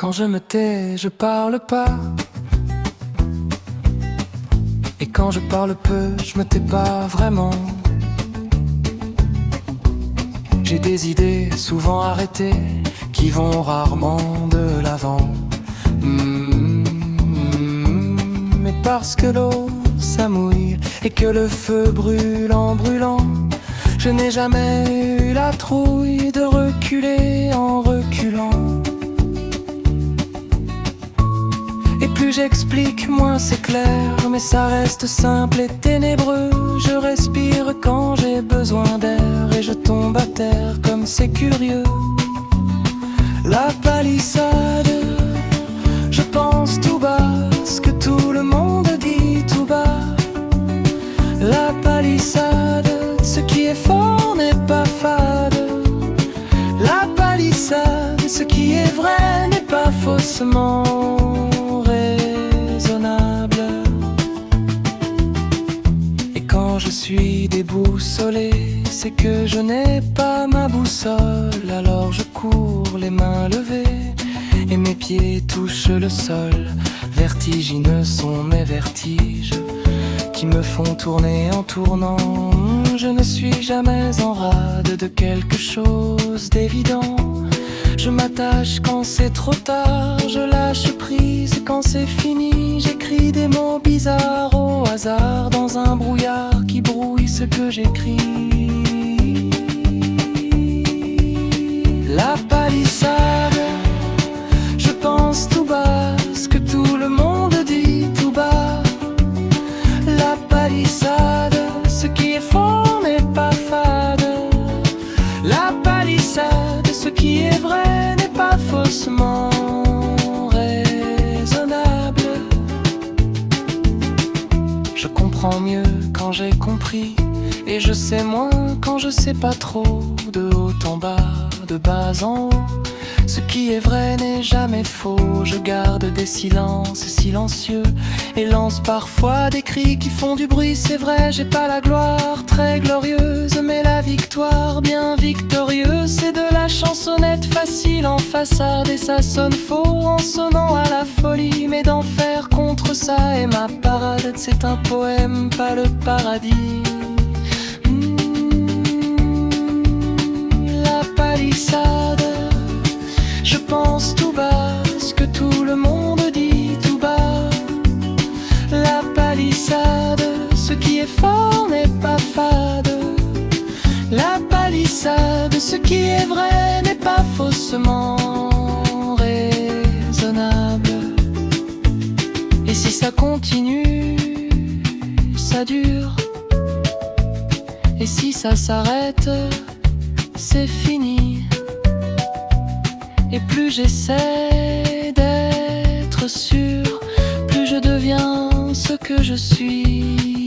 Quand je me tais, je parle pas. Et quand je parle peu, je me tais pas vraiment. J'ai des idées souvent arrêtées qui vont rarement de l'avant. Mais parce que l'eau ça mouille et que le feu brûle en brûlant, je n'ai jamais eu la trouille de reculer en reculant. Et plus j'explique, moins c'est clair, mais ça reste simple et ténébreux. Je respire quand j'ai besoin d'air et je tombe à terre comme c'est curieux. La palissade, je pense tout bas ce que tout le monde dit tout bas. La palissade, ce qui est fort n'est pas fade. La palissade, ce qui est vrai n'est pas faussement raisonnable. Et quand je suis déboussolé, c'est que je n'ai pas ma boussole. Alors je cours les mains levées et mes pieds touchent le sol. Vertigineux sont mes vertiges qui me font tourner en tournant. Je ne suis jamais en rade de quelque chose d'évident. Je m'attache quand c'est trop tard, je lâche prise quand c'est fini. J'écris des mots bizarres au hasard dans un brouillard qui brouille ce que j'écris. La palissade, je pense tout bas ce que tout le monde dit tout bas. La palissade, ce qui est fort n'est pas fade. La palissade, ce qui est vrai n'est pas faussement raisonnable. Je comprends mieux quand j'ai compris, et je sais moins quand je sais pas trop. De haut en bas, de bas en haut, ce qui est vrai n'est jamais faux. Je garde des silences silencieux et lance parfois des cris qui font du bruit. C'est vrai, j'ai pas la gloire très glorieuse, mais la victoire bien victorieuse. C'est de la chansonnette facile en façade et ça sonne faux en sonnant à la folie. Mais d'en faire contre ça est ma parade. C'est un poème, pas le paradis. La palissade, je pense tout bas ce que tout le monde dit tout bas. La palissade, ce qui est fort n'est pas fade. La palissade, ce qui est vrai n'est pas faussement raisonnable. Et si ça continue, ça dure. Et si ça s'arrête, c'est fini. Et plus j'essaie d'être sûr, plus je deviens ce que je suis.